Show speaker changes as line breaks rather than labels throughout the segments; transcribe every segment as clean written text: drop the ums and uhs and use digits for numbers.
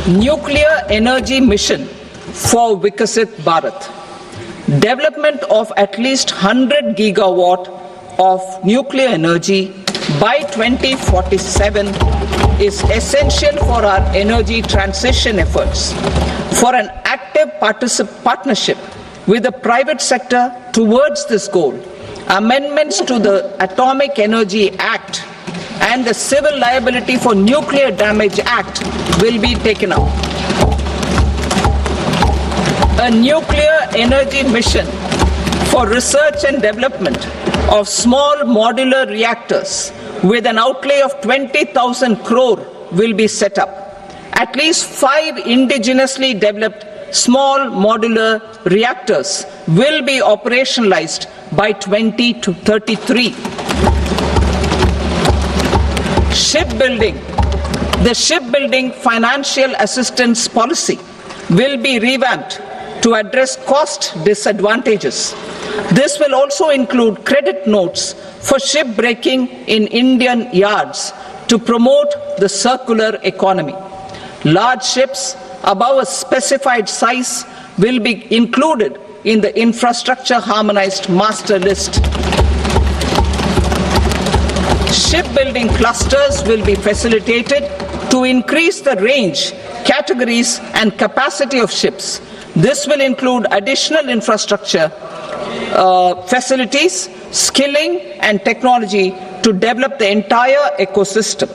nuclear energy mission for Vikasit Bharat. Development of at least 100 gigawatt of nuclear energy by 2047 is essential for our energy transition efforts. For an active partnership with the private sector towards this goal, amendments to the Atomic Energy Act and the Civil Liability for Nuclear Damage Act will be taken up. A nuclear energy mission for research and development of small modular reactors with an outlay of 20,000 crore will be set up. At least 5 indigenously developed small modular reactors will be operationalized by 2033. Shipbuilding. The shipbuilding financial assistance policy will be revamped to address cost disadvantages. This will also include credit notes for shipbreaking in Indian yards to promote the circular economy. Large ships above a specified size will be included in the infrastructure harmonized master list. Shipbuilding clusters will be facilitated to increase the range, categories and capacity of ships. This will include additional infrastructure, facilities, skilling and technology to develop the entire ecosystem.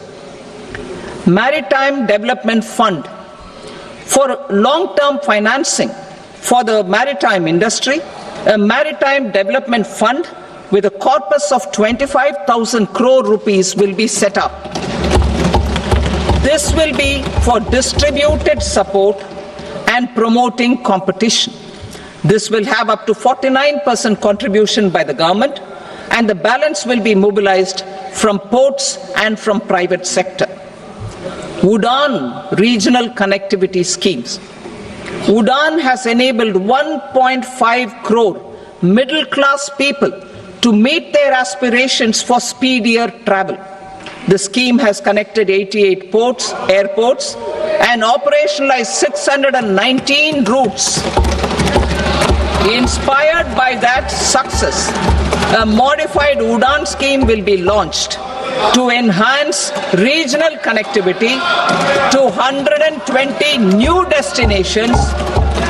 Maritime Development Fund. For long-term financing for the maritime industry, a Maritime Development Fund with a corpus of 25,000 crore rupees will be set up. This will be for distributed support and promoting competition. This will have up to 49% contribution by the government, and the balance will be mobilized from ports and from private sector. UDAN regional connectivity schemes. UDAN has enabled 1.5 crore middle-class people to meet their aspirations for speedier travel. The scheme has connected 88 airports, and operationalized 619 routes. Inspired by that success, a modified UDAN scheme will be launched to enhance regional connectivity to 120 new destinations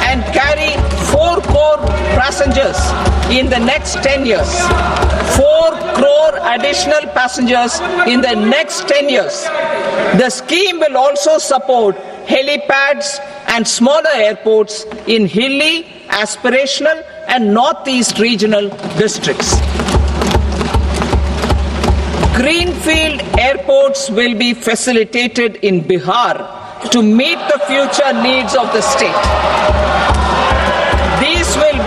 and carry 4 crore passengers in the next 10 years. 4 crore additional passengers in the next 10 years. The scheme will also support helipads and smaller airports in hilly, aspirational and northeast regional districts. Greenfield airports will be facilitated in Bihar to meet the future needs of the state. These will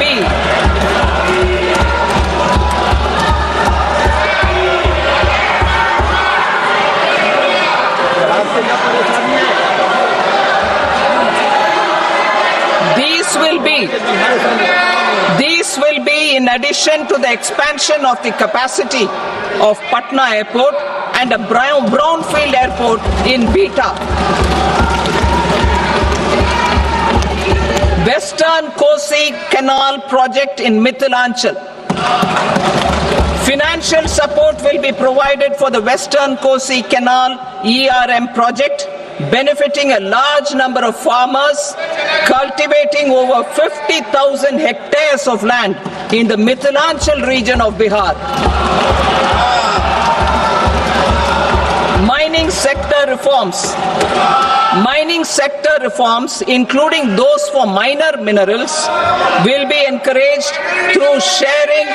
be in addition to the expansion of the capacity of Patna Airport and a brownfield airport in Beta. Western Kosi Canal project in Mithilanchal. Financial support will be provided for the Western Kosi Canal ERM project, benefiting a large number of farmers, cultivating over 50,000 hectares of land in the Mithilanchal region of Bihar. Mining sector reforms. Mining sector reforms, including those for minor minerals, will be encouraged through sharing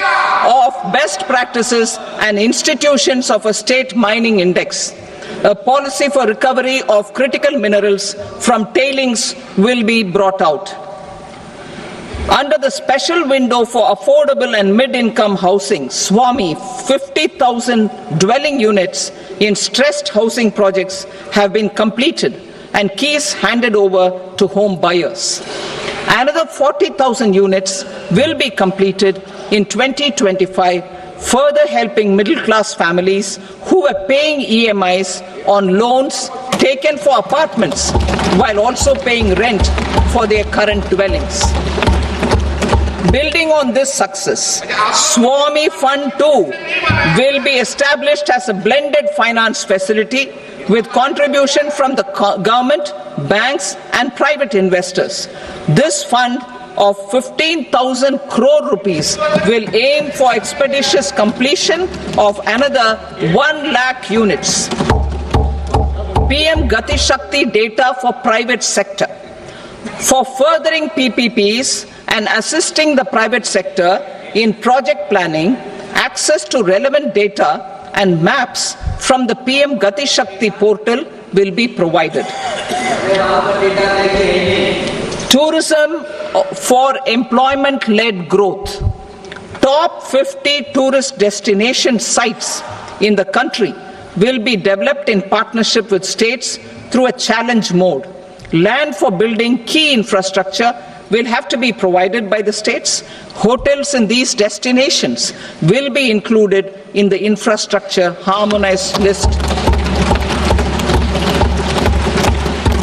of best practices and institutions of a state mining index. A policy for recovery of critical minerals from tailings will be brought out. Under the special window for affordable and mid-income housing, SWAMI, 50,000 dwelling units in stressed housing projects have been completed and keys handed over to home buyers. Another 40,000 units will be completed in 2025, further helping middle-class families who were paying EMIs on loans taken for apartments while also paying rent for their current dwellings. Building on this success, Swami Fund 2 will be established as a blended finance facility with contribution from the government, banks and private investors. This fund of 15,000 crore rupees will aim for expeditious completion of another 1 lakh units. PM Gati Shakti data for private sector. For furthering PPPs and assisting the private sector in project planning, access to relevant data and maps from the PM Gati Shakti portal will be provided. Tourism for employment-led growth. Top 50 tourist destination sites in the country will be developed in partnership with states through a challenge mode. Land for building key infrastructure will have to be provided by the states. Hotels in these destinations will be included in the infrastructure harmonized list.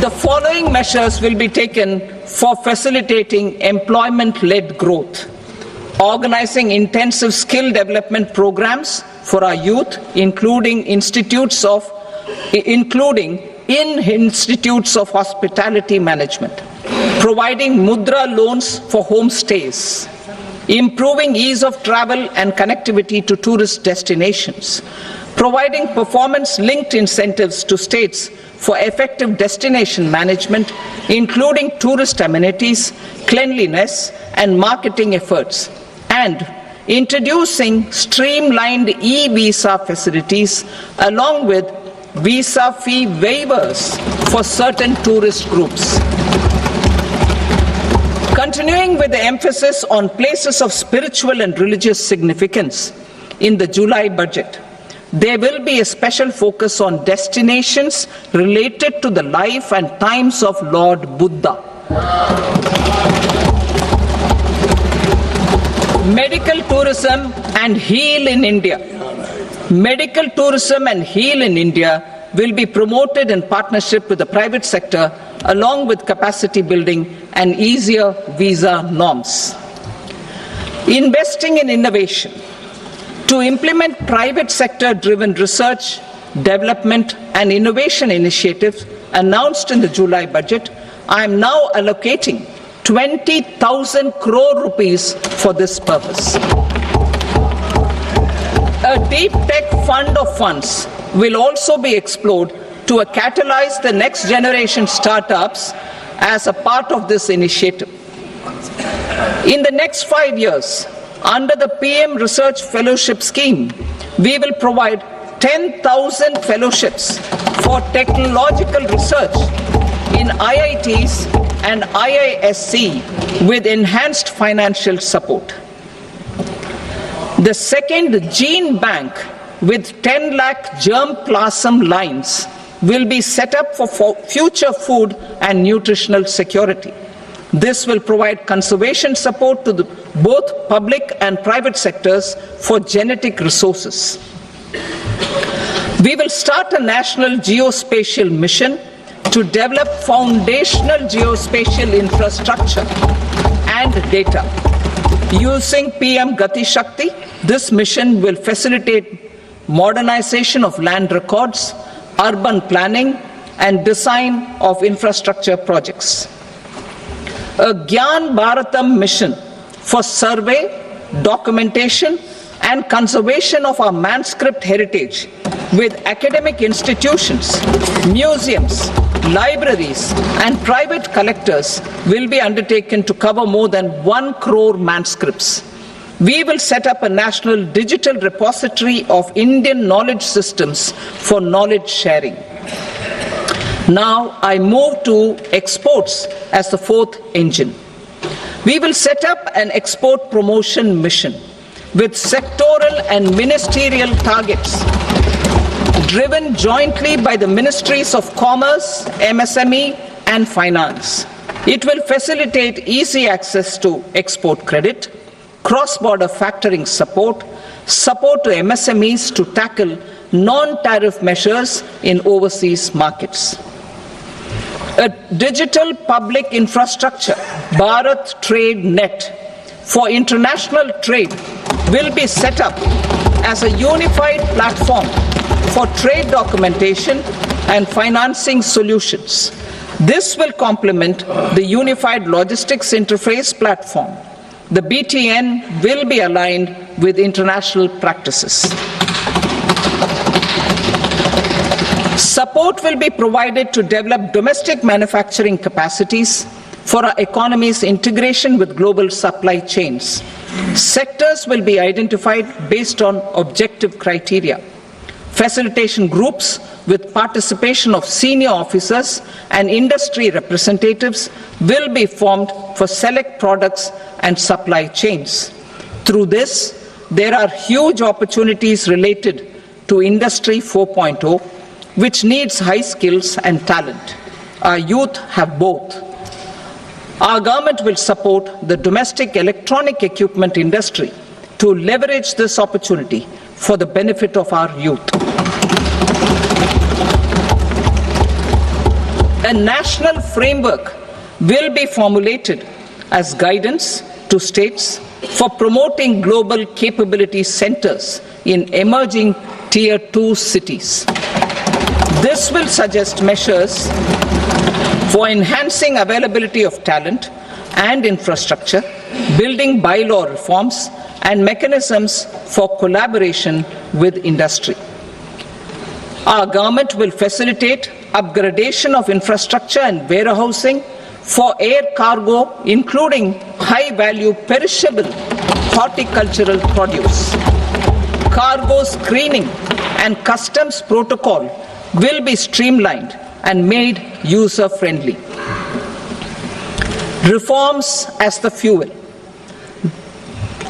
The following measures will be taken for facilitating employment-led growth. Organizing intensive skill development programs for our youth, including in institutes of hospitality management. Providing mudra loans for homestays. Improving ease of travel and connectivity to tourist destinations. Providing performance-linked incentives to states for effective destination management, including tourist amenities, cleanliness, and marketing efforts. And introducing streamlined e-visa facilities along with visa fee waivers for certain tourist groups. Continuing with the emphasis on places of spiritual and religious significance in the July budget, there will be a special focus on destinations related to the life and times of Lord Buddha. Medical tourism and heal in India. Medical tourism and heal in India will be promoted in partnership with the private sector along with capacity building and easier visa norms. Investing in innovation. To implement private sector-driven research, development and innovation initiatives announced in the July budget, I am now allocating 20,000 crore rupees for this purpose. A deep tech fund of funds will also be explored to catalyze the next generation startups as a part of this initiative. In the next 5 years, under the PM Research Fellowship Scheme, we will provide 10,000 fellowships for technological research in IITs and IISc with enhanced financial support. The second gene bank with 10 lakh germplasm lines will be set up for future food and nutritional security. This will provide conservation support to both public and private sectors for genetic resources. We will start a national geospatial mission to develop foundational geospatial infrastructure and data. Using PM Gati Shakti, this mission will facilitate modernization of land records, urban planning, and design of infrastructure projects. A Gyan Bharatam mission for survey, documentation, and conservation of our manuscript heritage with academic institutions, museums, libraries, and private collectors will be undertaken to cover more than 1 crore manuscripts. We will set up a national digital repository of Indian knowledge systems for knowledge sharing. Now I move to exports as the fourth engine. We will set up an export promotion mission with sectoral and ministerial targets driven jointly by the Ministries of Commerce, MSME, and Finance. It will facilitate easy access to export credit, cross-border factoring support, support to MSMEs to tackle non-tariff measures in overseas markets. A digital public infrastructure, Bharat Trade Net, for international trade will be set up as a unified platform for trade documentation and financing solutions. This will complement the Unified Logistics Interface platform. The BTN will be aligned with international practices. Support will be provided to develop domestic manufacturing capacities for our economy's integration with global supply chains. Sectors will be identified based on objective criteria. Facilitation groups with participation of senior officers and industry representatives will be formed for select products and supply chains. Through this, there are huge opportunities related to Industry 4.0, which needs high skills and talent. Our youth have both. Our government will support the domestic electronic equipment industry to leverage this opportunity for the benefit of our youth. A national framework will be formulated as guidance to states for promoting global capability centers in emerging Tier 2 cities. This will suggest measures for enhancing availability of talent and infrastructure, building bylaw reforms, and mechanisms for collaboration with industry. Our government will facilitate upgradation of infrastructure and warehousing for air cargo, including high-value perishable horticultural produce. Cargo screening and customs protocol will be streamlined and made user-friendly. Reforms as the fuel.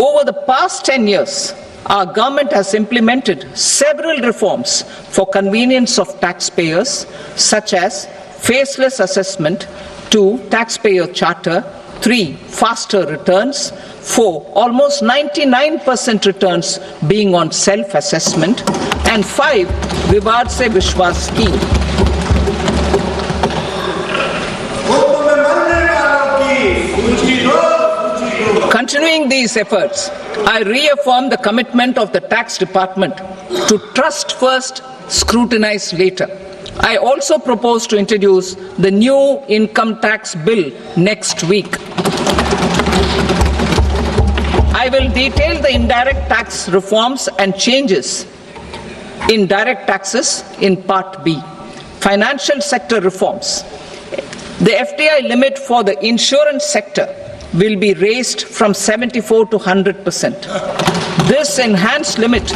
Over the past 10 years, our government has implemented several reforms for convenience of taxpayers, such as faceless assessment, 2, taxpayer charter, 3, faster returns, 4, almost 99% returns being on self-assessment, and 5, Vivad Se Vishwas scheme. Continuing these efforts, I reaffirm the commitment of the Tax Department to trust first, scrutinize later. I also propose to introduce the new income tax bill next week. I will detail the indirect tax reforms and changes in direct taxes in Part B. Financial sector reforms. The FDI limit for the insurance sector will be raised from 74 to 100%. This enhanced limit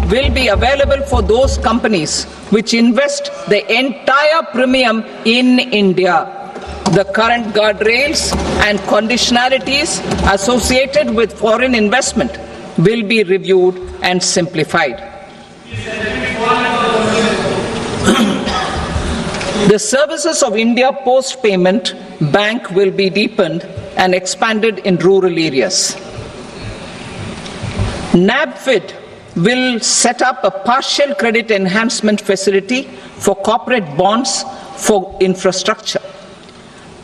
will be available for those companies which invest the entire premium in India. The current guardrails and conditionalities associated with foreign investment will be reviewed and simplified. The services of India Post Payment Bank will be deepened and expanded in rural areas. NABFID will set up a partial credit enhancement facility for corporate bonds for infrastructure.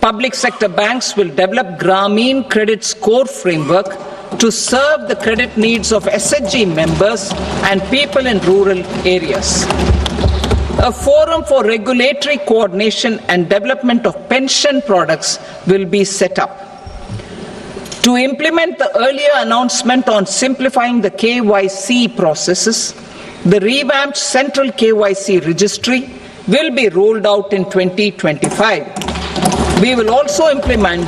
Public sector banks will develop Grameen Credit Score framework to serve the credit needs of SHG members and people in rural areas. A forum for regulatory coordination and development of pension products will be set up. To implement the earlier announcement on simplifying the KYC processes, the revamped Central KYC Registry will be rolled out in 2025. We will also implement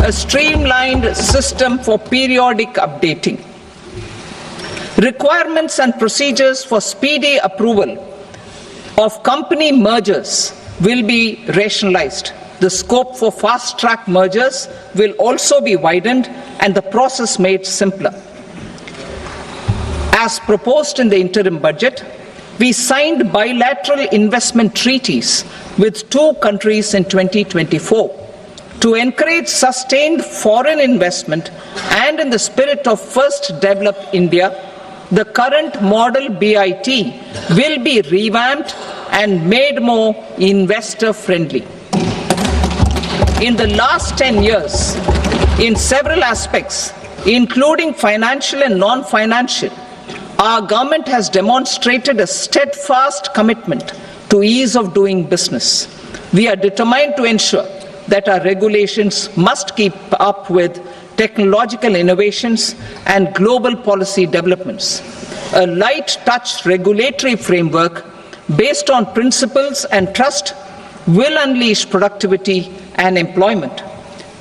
a streamlined system for periodic updating. Requirements and procedures for speedy approval of company mergers will be rationalized. The scope for fast-track mergers will also be widened and the process made simpler. As proposed in the interim budget, we signed bilateral investment treaties with 2 countries in 2024 to encourage sustained foreign investment, and in the spirit of First Develop India, the current model BIT will be revamped and made more investor-friendly. In the last 10 years, in several aspects, including financial and non-financial, our government has demonstrated a steadfast commitment to ease of doing business. We are determined to ensure that our regulations must keep up with technological innovations and global policy developments. A light touch regulatory framework based on principles and trust will unleash productivity and employment.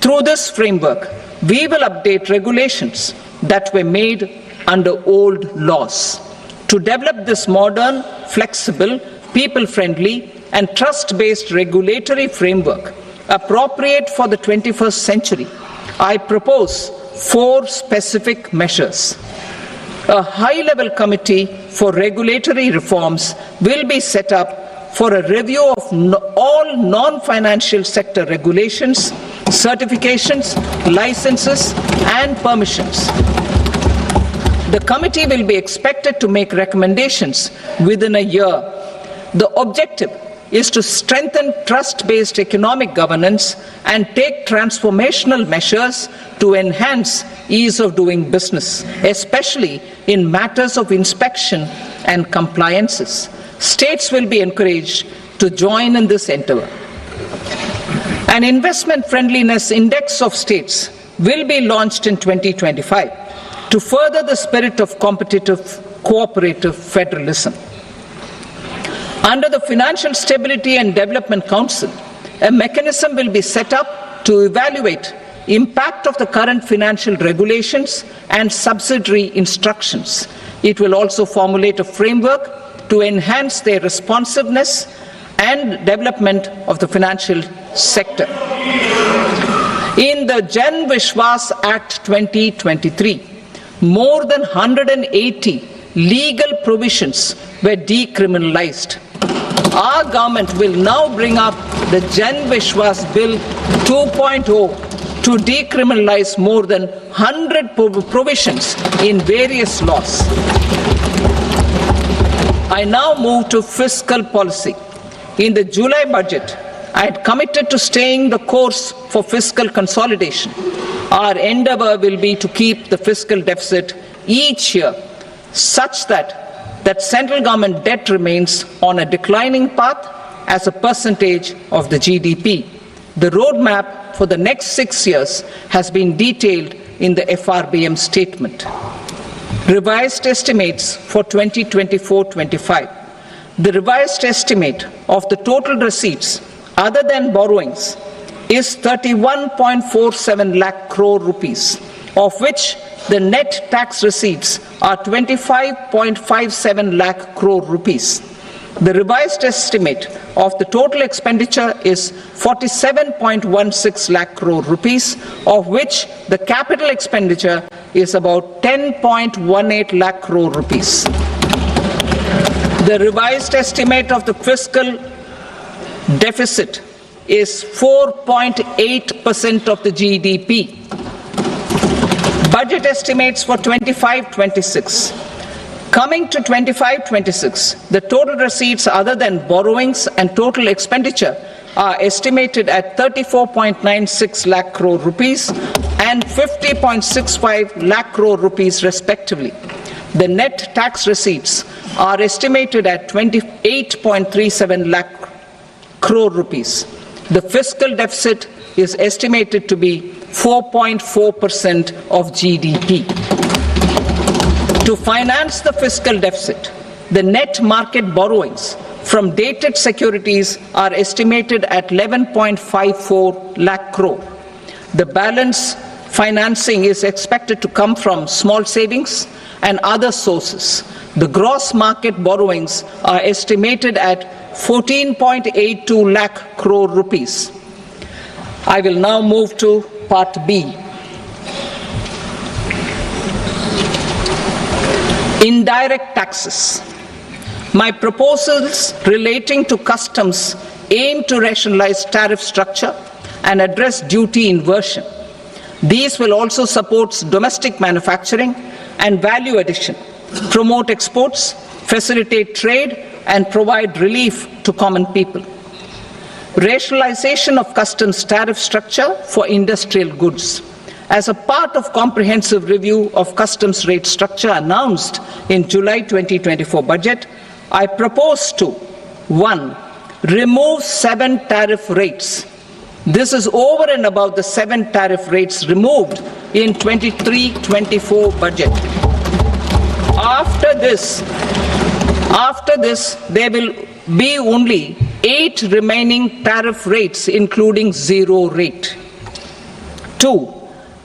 Through this framework, we will update regulations that were made under old laws. To develop this modern, flexible, people-friendly, and trust-based regulatory framework appropriate for the 21st century, I propose 4 specific measures. A high-level committee for regulatory reforms will be set up for a review of all non-financial sector regulations, certifications, licenses, and permissions. The committee will be expected to make recommendations within a year. The objective is to strengthen trust-based economic governance and take transformational measures to enhance ease of doing business, especially in matters of inspection and compliances. States will be encouraged to join in this endeavor. An investment friendliness index of states will be launched in 2025 to further the spirit of competitive, cooperative federalism. Under the Financial Stability and Development Council, a mechanism will be set up to evaluate impact of the current financial regulations and subsidiary instructions. It will also formulate a framework to enhance their responsiveness and development of the financial sector. In the Jan Vishwas Act 2023, more than 180 legal provisions were decriminalized. Our government will now bring up the Jan Vishwas Bill 2.0 to decriminalize more than 100 provisions in various laws. I now move to fiscal policy. In the July budget, I had committed to staying the course for fiscal consolidation. Our endeavor will be to keep the fiscal deficit each year such that central government debt remains on a declining path as a percentage of the GDP. The roadmap for the next 6 years has been detailed in the FRBM statement. Revised estimates for 2024-25. The revised estimate of the total receipts other than borrowings is 31.47 lakh crore rupees, of which the net tax receipts are 25.57 lakh crore rupees. The revised estimate of the total expenditure is 47.16 lakh crore rupees, of which the capital expenditure is about 10.18 lakh crore rupees. The revised estimate of the fiscal deficit is 4.8% of the GDP. Budget estimates for 25-26. Coming to 25-26, the total receipts other than borrowings and total expenditure are estimated at 34.96 lakh crore rupees and 50.65 lakh crore rupees respectively. The net tax receipts are estimated at 28.37 lakh crore rupees. The fiscal deficit is estimated to be 4.4% of GDP. To finance the fiscal deficit, the net market borrowings from dated securities are estimated at 11.54 lakh crore. The balance financing is expected to come from small savings and other sources. The gross market borrowings are estimated at 14.82 lakh crore rupees. I will now move to Part B. Indirect taxes. My proposals relating to customs aim to rationalize tariff structure and address duty inversion. These will also support domestic manufacturing and value addition promote exports, facilitate trade, and provide relief to common people. Rationalization of customs tariff structure for industrial goods. As a part of comprehensive review of customs rate structure announced in July 2024 budget, I propose to 1. Remove 7 tariff rates. This is over and above the 7 tariff rates removed in 23-24 budget. After this, there will be only 8 remaining tariff rates, including 0 rate. 2.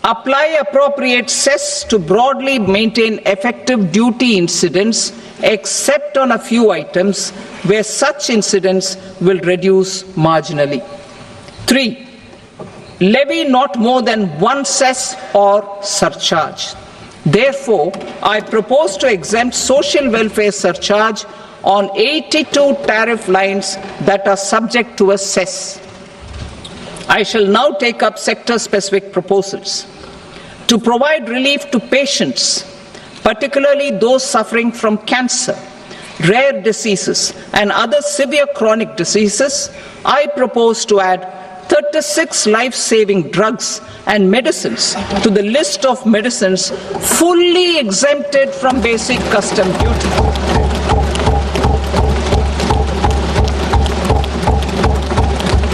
Apply appropriate cess to broadly maintain effective duty incidence, except on a few items where such incidence will reduce marginally. 3. Levy not more than 1 cess or surcharge. Therefore, I propose to exempt social welfare surcharge on 82 tariff lines that are subject to a cess. I shall now take up sector-specific proposals. To provide relief to patients, particularly those suffering from cancer, rare diseases, and other severe chronic diseases, I propose to add 36 life-saving drugs and medicines to the list of medicines fully exempted from basic custom duty.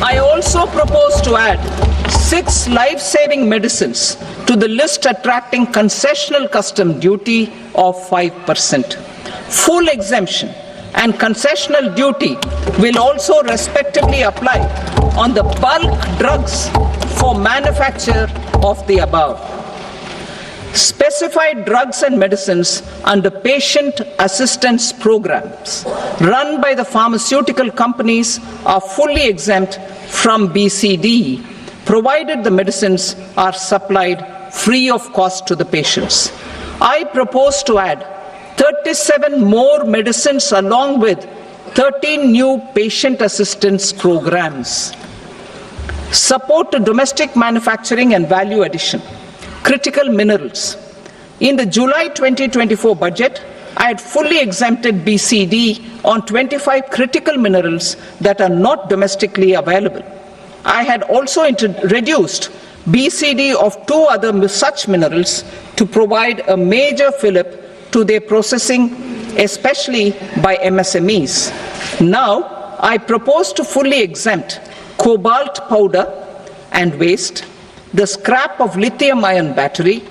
I also propose to add 6 life-saving medicines to the list attracting concessional custom duty of 5%. Full exemption and concessional duty will also respectively apply on the bulk drugs for manufacture of the above. Specified drugs and medicines under patient assistance programs run by the pharmaceutical companies are fully exempt from BCD, provided the medicines are supplied free of cost to the patients. I propose to add 37 more medicines along with 13 new patient assistance programs. Support to domestic manufacturing and value addition. Critical minerals. In the July 2024 budget, I had fully exempted BCD on 25 critical minerals that are not domestically available. I had also reduced BCD of 2 other such minerals to provide a major fillip to their processing, especially by MSMEs. Now, I propose to fully exempt cobalt powder and waste, the scrap of lithium-ion battery,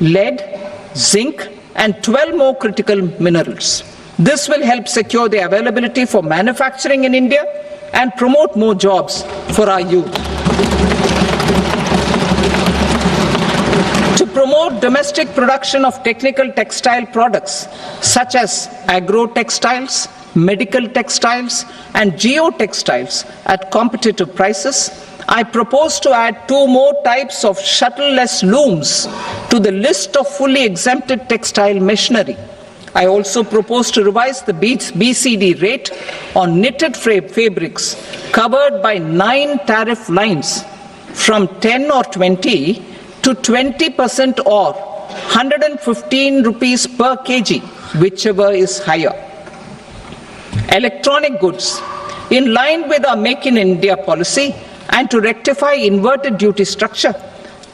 lead, zinc, and 12 more critical minerals. This will help secure the availability for manufacturing in India and promote more jobs for our youth. To promote domestic production of technical textile products such as agro-textiles, medical textiles, and geotextiles at competitive prices, I propose to add 2 more types of shuttle-less looms to the list of fully exempted textile machinery. I also propose to revise the BCD rate on knitted fabrics covered by 9 tariff lines from 10 or 20 to 20% or 115 rupees per kg, whichever is higher. Electronic goods. In line with our Make in India policy and to rectify inverted duty structure,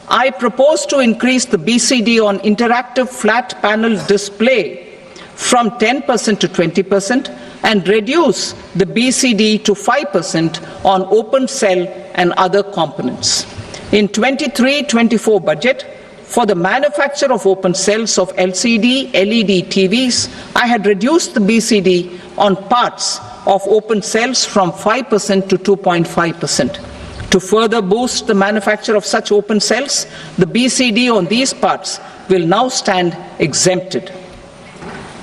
I propose to increase the BCD on interactive flat panel display from 10% to 20% and reduce the BCD to 5% on open cell and other components. In 23-24 budget, for the manufacture of open cells of LCD, LED TVs, I had reduced the BCD on parts of open cells from 5% to 2.5%. To further boost the manufacture of such open cells, the BCD on these parts will now stand exempted.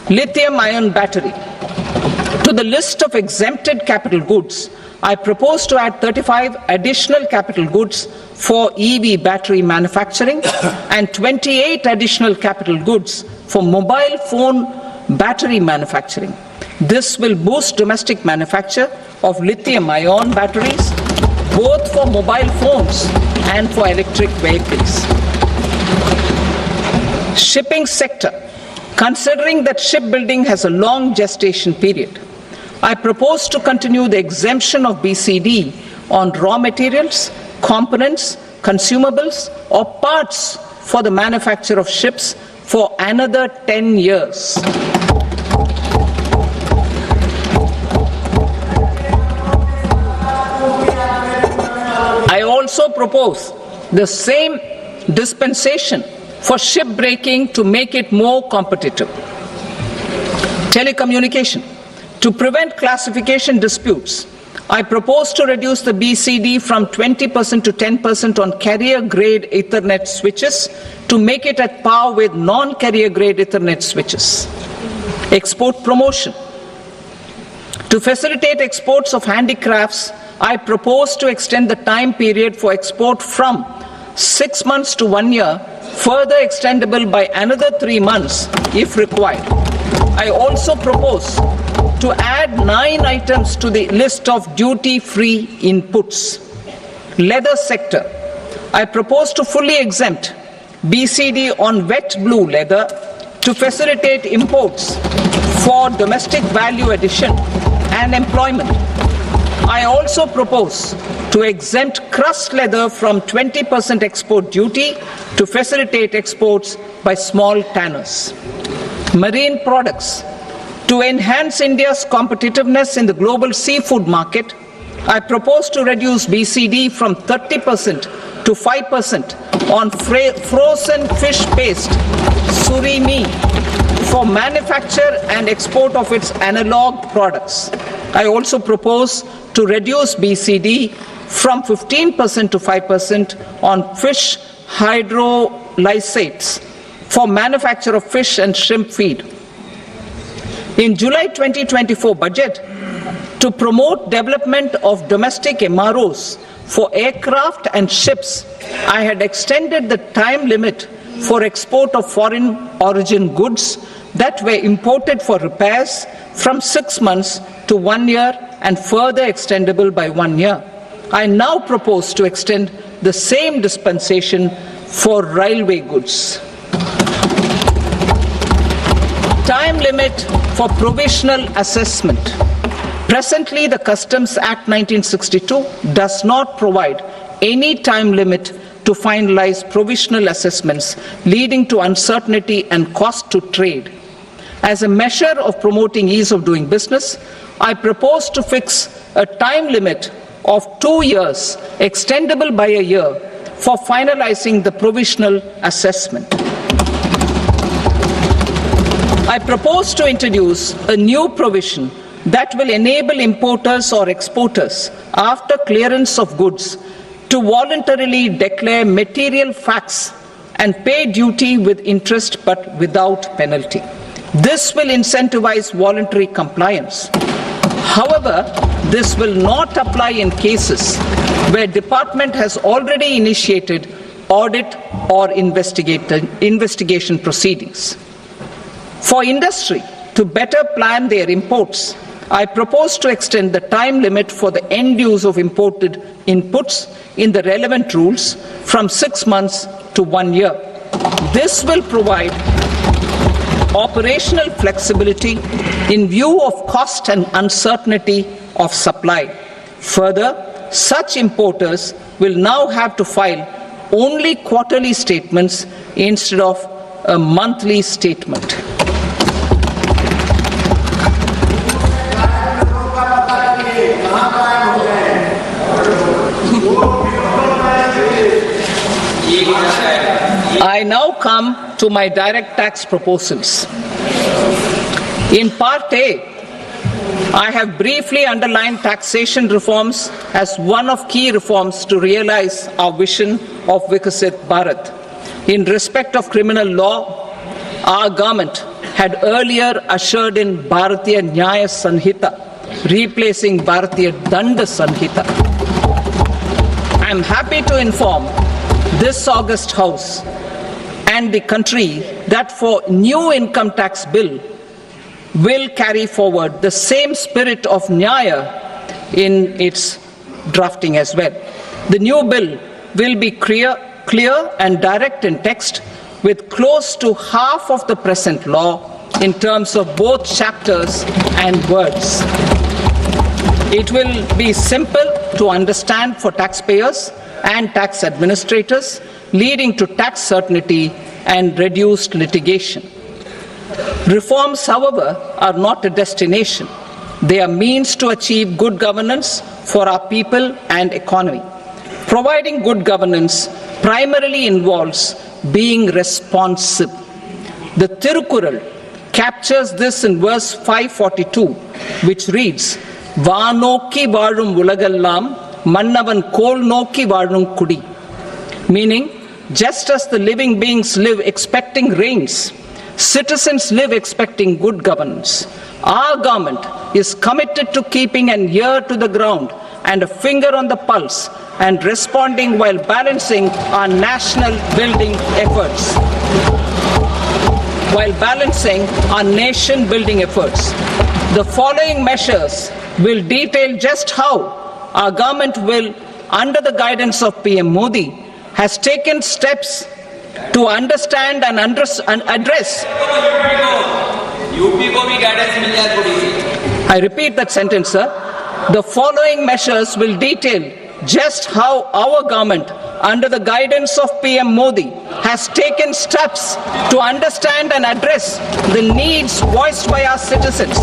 Lithium-ion battery. To the list of exempted capital goods, I propose to add 35 additional capital goods for EV battery manufacturing and 28 additional capital goods for mobile phone battery manufacturing. This will boost domestic manufacture of lithium-ion batteries, both for mobile phones and for electric vehicles. Shipping sector. Considering that shipbuilding has a long gestation period, I propose to continue the exemption of BCD on raw materials, components, consumables, or parts for the manufacture of ships for another 10 years. I also propose the same dispensation for shipbreaking to make it more competitive. Telecommunication. To prevent classification disputes, I propose to reduce the BCD from 20% to 10% on carrier-grade Ethernet switches to make it at par with non-carrier-grade Ethernet switches. Export promotion. To facilitate exports of handicrafts, I propose to extend the time period for export from 6 months to 1 year, further extendable by another 3 months if required. I also propose to add 9 items to the list of duty-free inputs. Leather sector. I propose to fully exempt BCD on wet blue leather to facilitate imports for domestic value addition and employment. I also propose to exempt crust leather from 20% export duty to facilitate exports by small tanners. Marine products. To enhance India's competitiveness in the global seafood market, I propose to reduce BCD from 30% to 5% on frozen fish paste, surimi, for manufacture and export of its analog products. I also propose to reduce BCD from 15% to 5% on fish hydrolysates for manufacture of fish and shrimp feed. In July 2024 budget, to promote development of domestic MROs for aircraft and ships, I had extended the time limit for export of foreign origin goods that were imported for repairs from 6 months to 1 year and further extendable by 1 year. I now propose to extend the same dispensation for railway goods. Time limit for provisional assessment. Presently, the Customs Act 1962 does not provide any time limit to finalize provisional assessments, leading to uncertainty and cost to trade. As a measure of promoting ease of doing business, I propose to fix a time limit of 2 years, extendable by a year, for finalizing the provisional assessment. I propose to introduce a new provision that will enable importers or exporters, after clearance of goods, to voluntarily declare material facts and pay duty with interest but without penalty. This will incentivize voluntary compliance. However, this will not apply in cases where department has already initiated audit or investigation proceedings. For industry to better plan their imports, I propose to extend the time limit for the end use of imported inputs in the relevant rules from 6 months to 1 year. This will provide operational flexibility in view of cost and uncertainty of supply. Further, such importers will now have to file only quarterly statements instead of a monthly statement. I now come to my direct tax proposals. In Part A, I have briefly underlined taxation reforms as one of key reforms to realize our vision of Vikasit Bharat. In respect of criminal law, our government had earlier ushered in Bharatiya Nyaya Sanhita, replacing Bharatiya Danda Sanhita. I am happy to inform this august House and the country that for new income tax bill will carry forward the same spirit of Nyaya in its drafting as well. The new bill will be clear and direct in text, with close to half of the present law in terms of both chapters and words. It will be simple to understand for taxpayers and tax administrators, leading to tax certainty and reduced litigation. Reforms, however, are not a destination. They are means to achieve good governance for our people and economy. Providing good governance primarily involves being responsive. The Tirukural captures this in verse 542, which reads, "Vaanokki vaazhum ulagallam, mannavan kol nokki vaazhum kudi," meaning, just as the living beings live expecting rains, citizens live expecting good governance. Our government is committed to keeping an ear to the ground and a finger on the pulse and responding while balancing our national building efforts. The following measures will detail just how our government will, under the guidance of PM Modi, has taken steps to understand and address. I repeat that sentence, sir. The following measures will detail just how our government, under the guidance of PM Modi, has taken steps to understand and address the needs voiced by our citizens.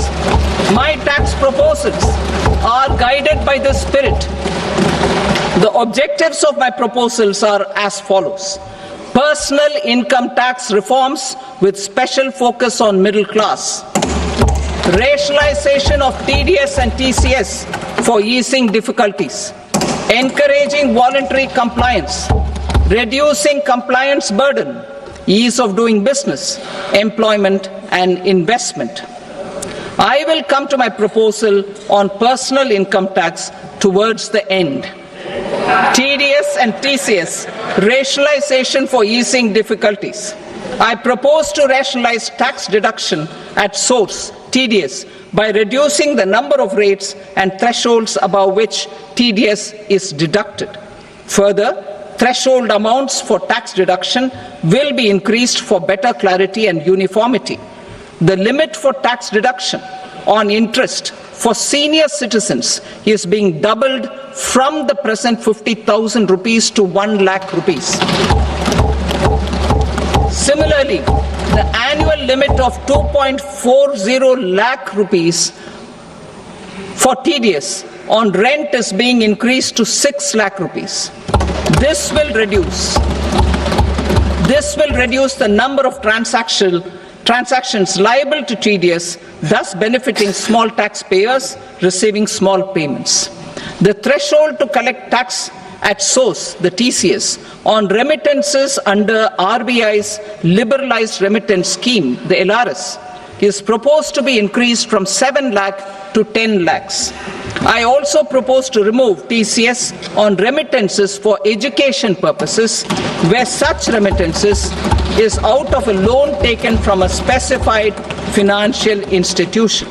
My tax proposals are guided by this spirit. The objectives of my proposals are as follows. Personal income tax reforms with special focus on middle class. Rationalization of TDS and TCS for easing difficulties. Encouraging voluntary compliance. Reducing compliance burden. Ease of doing business, employment and investment. I will come to my proposal on personal income tax towards the end. TDS and TCS, rationalization for easing difficulties. I propose to rationalize tax deduction at source, TDS, by reducing the number of rates and thresholds above which TDS is deducted. Further, threshold amounts for tax deduction will be increased for better clarity and uniformity. The limit for tax deduction on interest for senior citizens is being doubled from the present 50,000 rupees to 1 lakh rupees. Similarly, the annual limit of 2.40 lakh rupees for TDS on rent is being increased to 6 lakh rupees. This will reduce the number of transactions liable to TDS, thus benefiting small taxpayers receiving small payments. The threshold to collect tax at source, the TCS, on remittances under RBI's liberalized remittance scheme, the LRS, is proposed to be increased from 7 lakh to 10 lakhs. I also propose to remove TCS on remittances for education purposes, where such remittances is out of a loan taken from a specified financial institution.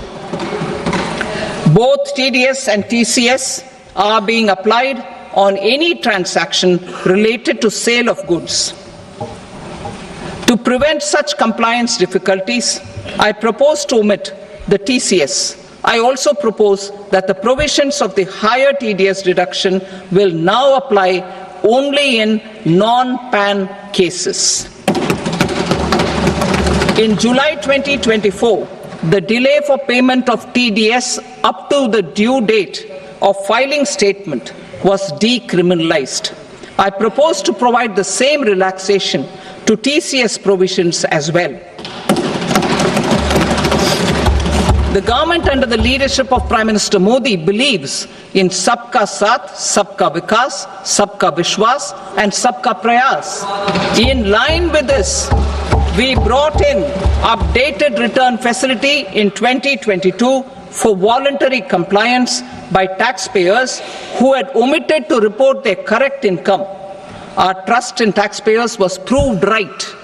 Both TDS and TCS are being applied on any transaction related to sale of goods. To prevent such compliance difficulties, I propose to omit the TCS. I also propose that the provisions of the higher TDS deduction will now apply only in non-PAN cases. In July 2024, the delay for payment of TDS up to the due date of filing statement was decriminalized. I propose to provide the same relaxation to TCS provisions as well. The government under the leadership of Prime Minister Modi believes in Sabka Saath, Sabka Vikas, Sabka Vishwas and Sabka Prayas. In line with this, we brought in updated return facility in 2022 for voluntary compliance by taxpayers who had omitted to report their correct income. Our trust in taxpayers was proved right.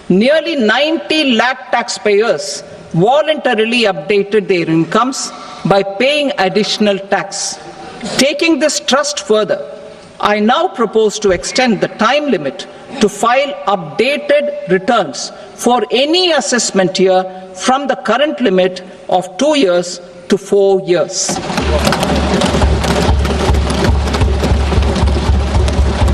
Nearly 90 lakh taxpayers voluntarily updated their incomes by paying additional tax. Taking this trust further, I now propose to extend the time limit to file updated returns for any assessment year from the current limit of 2 years to 4 years.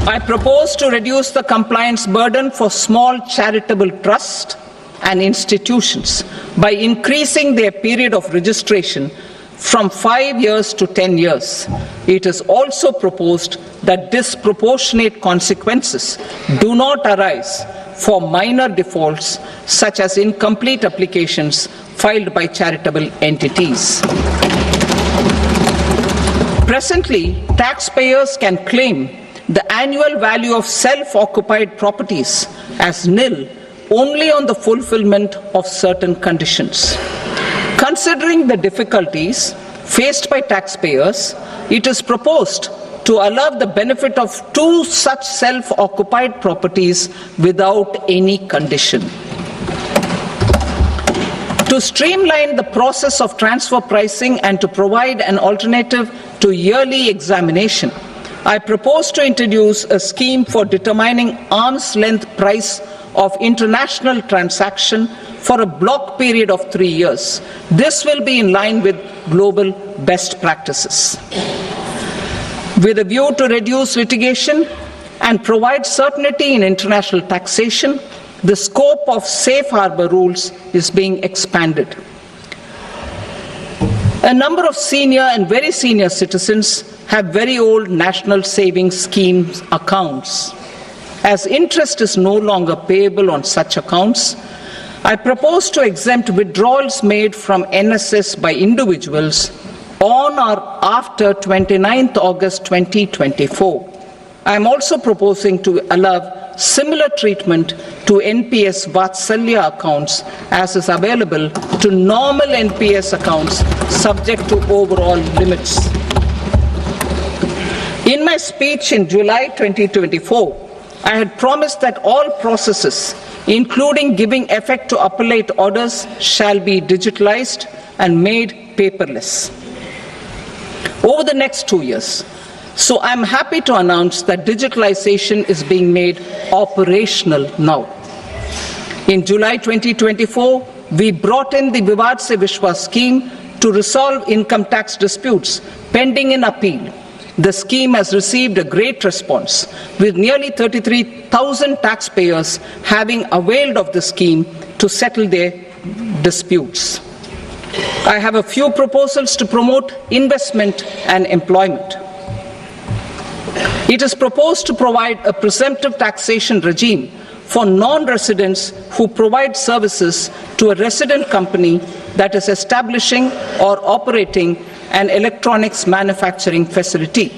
I propose to reduce the compliance burden for small charitable trusts and institutions by increasing their period of registration from 5 years to 10 years. It is also proposed that disproportionate consequences do not arise for minor defaults such as incomplete applications filed by charitable entities. Presently, taxpayers can claim the annual value of self-occupied properties as nil only on the fulfillment of certain conditions. Considering the difficulties faced by taxpayers, it is proposed to allow the benefit of 2 such self-occupied properties without any condition. To streamline the process of transfer pricing and to provide an alternative to yearly examination, I propose to introduce a scheme for determining arm's length price of international transaction for a block period of 3 years. This will be in line with global best practices. With a view to reduce litigation and provide certainty in international taxation, the scope of safe harbor rules is being expanded. A number of senior and very senior citizens have very old national savings schemes accounts. As interest is no longer payable on such accounts, I propose to exempt withdrawals made from NSS by individuals on or after 29th August 2024. I am also proposing to allow similar treatment to NPS Vatsalya accounts as is available to normal NPS accounts subject to overall limits. In my speech in July 2024, I had promised that all processes, including giving effect to appellate orders, shall be digitalized and made paperless over the next 2 years. So I'm happy to announce that digitalization is being made operational now. In July 2024, we brought in the Vivad Se Vishwas scheme to resolve income tax disputes pending in appeal. The scheme has received a great response, with nearly 33,000 taxpayers having availed of the scheme to settle their disputes. I have a few proposals to promote investment and employment. It is proposed to provide a presumptive taxation regime for non-residents who provide services to a resident company that is establishing or operating an electronics manufacturing facility.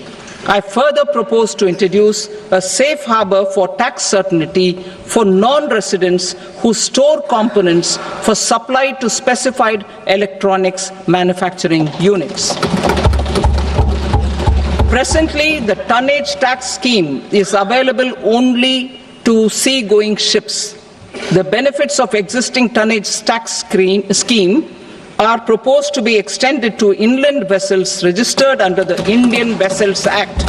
I further propose to introduce a safe harbor for tax certainty for non-residents who store components for supply to specified electronics manufacturing units. Presently, the tonnage tax scheme is available only to sea-going ships. The benefits of existing tonnage tax scheme are proposed to be extended to inland vessels registered under the Indian Vessels Act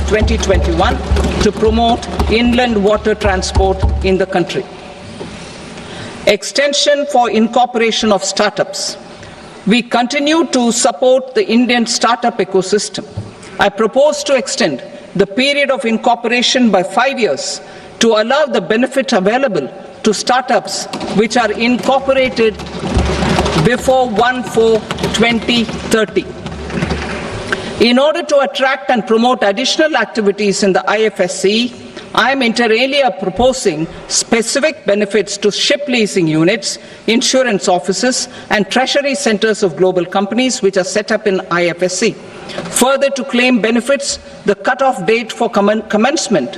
2021 to promote inland water transport in the country. Extension for incorporation of startups. We continue to support the Indian startup ecosystem. I propose to extend the period of incorporation by 5 years to allow the benefit available to startups which are incorporated before 1/4/2030. In order to attract and promote additional activities in the IFSC, I am inter alia proposing specific benefits to ship leasing units, insurance offices, and treasury centers of global companies which are set up in IFSC. Further, to claim benefits, the cut-off date for commencement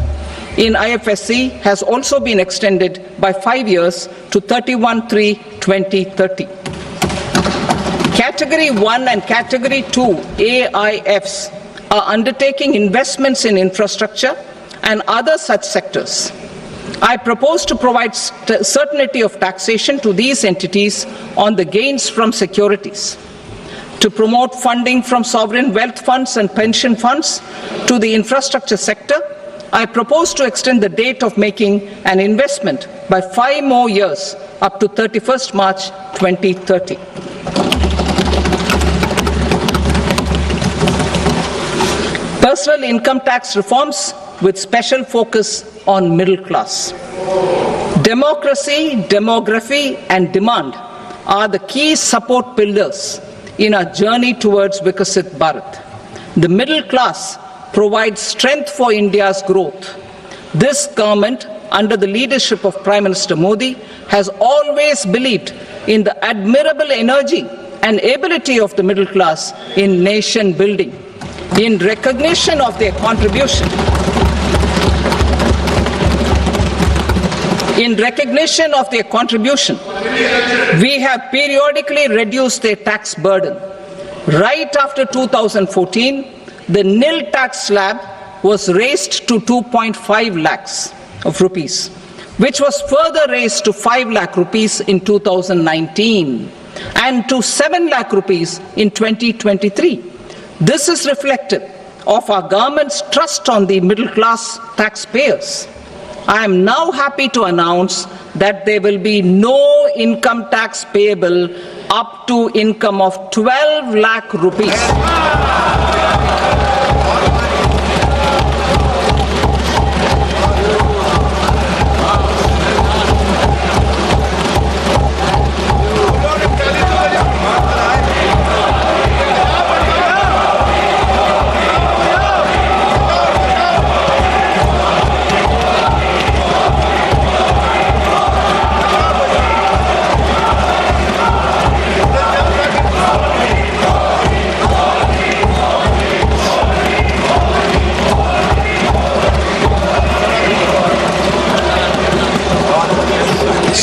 in IFSC has also been extended by 5 years to 31/3/2030. Category 1 and Category 2 AIFs are undertaking investments in infrastructure and other such sectors. I propose to provide certainty of taxation to these entities on the gains from securities. to promote funding from sovereign wealth funds and pension funds to the infrastructure sector, I propose to extend the date of making an investment by 5 more years up to 31st March 2030. Personal income tax reforms with special focus on middle class. Democracy, demography, and demand are the key support pillars in our journey towards Vikasit Bharat. The middle class provides strength for India's growth. This government, under the leadership of Prime Minister Modi, has always believed in the admirable energy and ability of the middle class in nation building. In recognition of their contribution, we have periodically reduced their tax burden. Right after 2014, the nil tax slab was raised to 2.5 lakhs of rupees, which was further raised to 5 lakh rupees in 2019 and to 7 lakh rupees in 2023. This is reflective of our government's trust on the middle class taxpayers. I am now happy to announce that there will be no income tax payable up to income of 12 lakh rupees.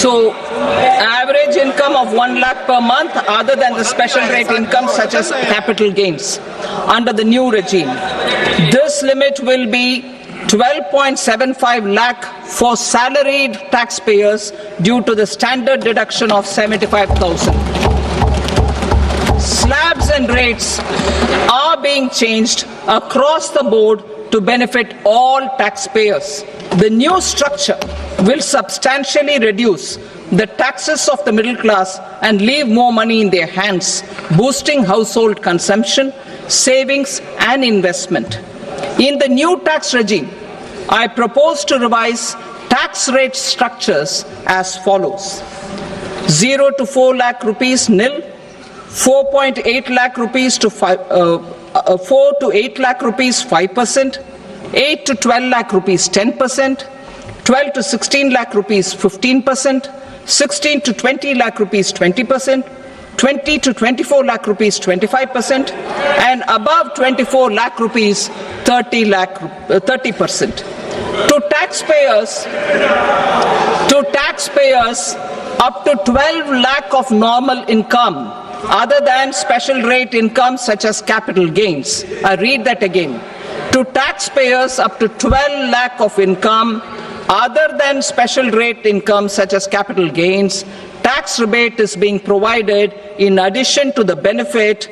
So, average income of 1 lakh per month other than the special rate income such as capital gains under the new regime. This limit will be 12.75 lakh for salaried taxpayers due to the standard deduction of 75,000. Slabs and rates are being changed across the board to benefit all taxpayers. The new structure will substantially reduce the taxes of the middle class and leave more money in their hands, boosting household consumption, savings, and investment. In the new tax regime, I propose to revise tax rate structures as follows: 0 to 4 lakh rupees nil, 4.8 lakh rupees to 4 to 8 lakh rupees 5%, 8 to 12 lakh rupees 10%, 12 to 16 lakh rupees 15%, 16 to 20 lakh rupees 20%, 20 to 24 lakh rupees 25%, and above 24 lakh rupees 30%. To taxpayers up to 12 lakh of normal income other than special rate income such as capital gains. I read that again. To taxpayers up to 12 lakh of income other than special rate income such as capital gains, tax rebate is being provided in addition to the benefit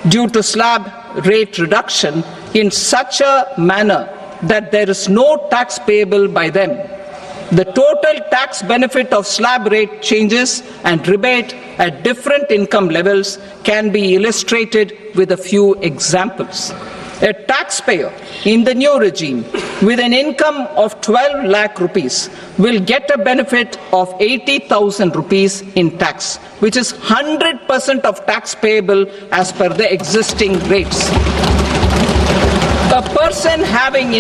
due to slab rate reduction in such a manner that there is no tax payable by them. The total tax benefit of slab rate changes and rebate at different income levels can be illustrated with a few examples. A taxpayer in the new regime with an income of 12 lakh rupees will get a benefit of 80,000 rupees in tax, which is 100% of tax payable as per the existing rates. A person having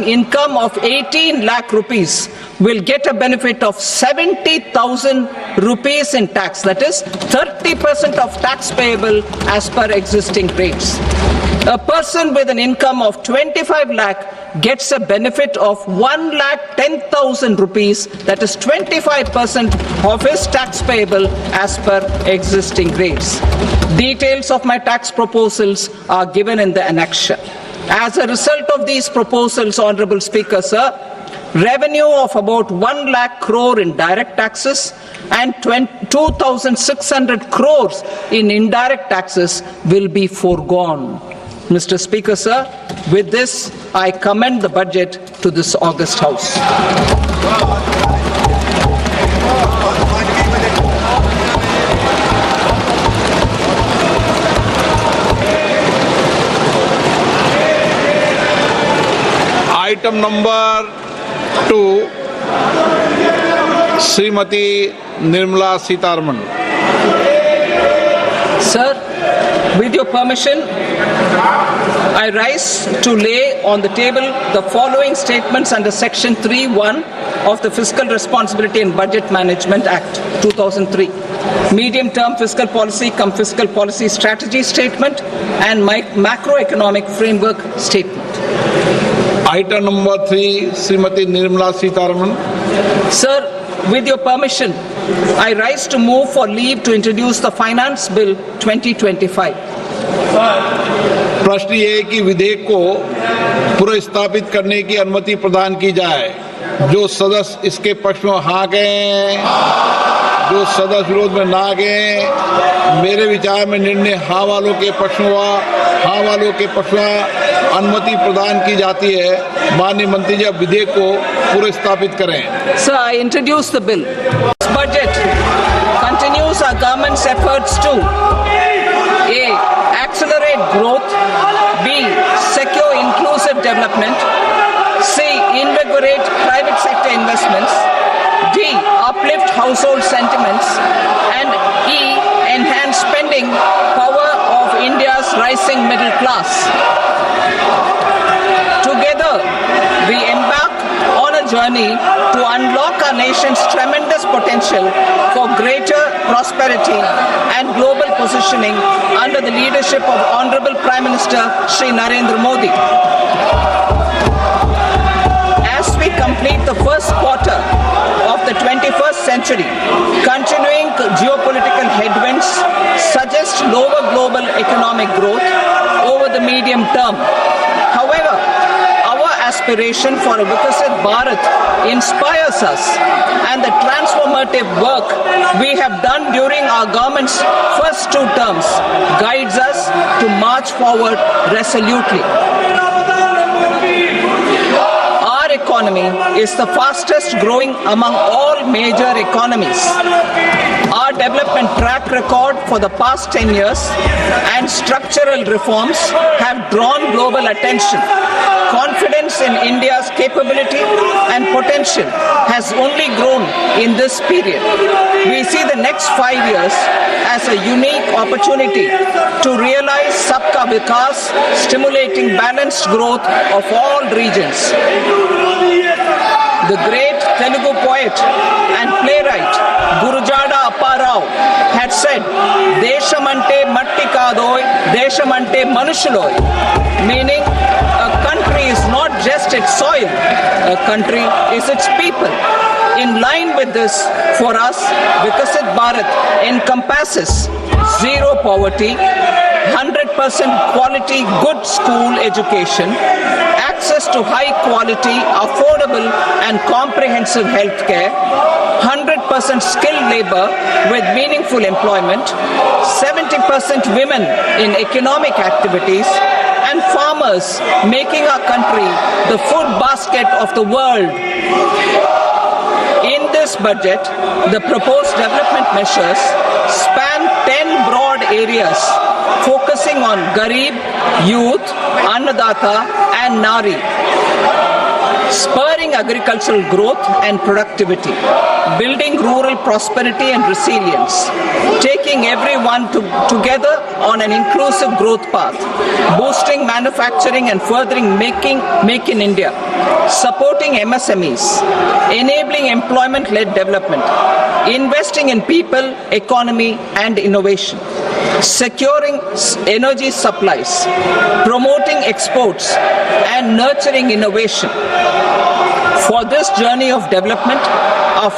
income of 18 lakh rupees will get a benefit of 70,000 rupees in tax, that is 30% of tax payable as per existing rates. A person with an income of 25 lakh gets a benefit of 1,10,000 rupees, that is 25% of his tax payable as per existing rates. Details of my tax proposals are given in the annexure. As a result of these proposals, Honorable Speaker, sir, revenue of about 1 lakh crore in direct taxes and 2,600 crores in indirect taxes will be foregone. Mr. Speaker, sir, with this, I commend the budget to this august House.
Item number 2, Srimati Nirmala Sitharaman.
Sir, with your permission, I rise to lay on the table the following statements under Section 3(1) of the Fiscal Responsibility and Budget Management Act 2003. Medium-term fiscal policy cum fiscal policy strategy statement and macroeconomic framework statement.
Item number 3, Srimati Nirmala Sitharaman.
Sir, with your permission, I rise to move for leave to introduce the Finance Bill 2025.
प्रश्न ये है कि विधेयक को पुनर्स्थापित करने की अनुमति प्रदान की जाए। जो सदस्य इसके पक्ष में हाँ कहें, जो सदस्य विरोध में ना कहें। मेरे विचार में निर्णय हाँ वालों के पक्ष में हुआ, हाँ वालों के पक्ष में अनुमति प्रदान की जाती है। माननीय मंत्री जी, अब विधेयक को पुनर्स्थापित करें।
Sir, I introduce the bill. This budget continues our government's efforts to A. Accelerate growth, B. Secure inclusive development, C. Invigorate private sector investments, D. Uplift household sentiments, and E. Enhance spending power of India's rising middle class. Together, we embark on a journey to unlock our nation's tremendous potential for greater prosperity and global positioning under the leadership of Honorable Prime Minister Shri Narendra Modi. As we complete the first quarter of the 21st century, continuing geopolitical headwinds suggest lower global economic growth over the medium term. However, our aspiration for a Vikasit Bharat inspires us, and the transformative work we have done during our government's first 2 terms guides us to march forward resolutely. Our economy is the fastest growing among all major economies. Our development track record for the past 10 years and structural reforms have drawn global attention. Confidence in India's capability and potential has only grown in this period. We see the next 5 years as a unique opportunity to realize Sabka Vikas, stimulating balanced growth of all regions. The great Telugu poet and playwright Gurujada Apparao had said, "Deshamante matti kadoy, deshamante manushuloy," meaning a country is not just its soil, a country is its people. In line with this, for us, Vikasit Bharat encompasses zero poverty, 100% quality good school education, access to high quality, affordable and comprehensive health care, 100% skilled labor with meaningful employment, 70% women in economic activities, and farmers making our country the food basket of the world. In this budget, the proposed development measures span 10 broad areas, focusing on Garib, Youth, Annadata and Nari, spurring agricultural growth and productivity, building rural prosperity and resilience, taking everyone together on an inclusive growth path, boosting manufacturing and furthering Make in India, supporting MSMEs, enabling employment-led development, investing in people, economy and innovation, securing energy supplies, promoting exports and nurturing innovation. For this journey of development, our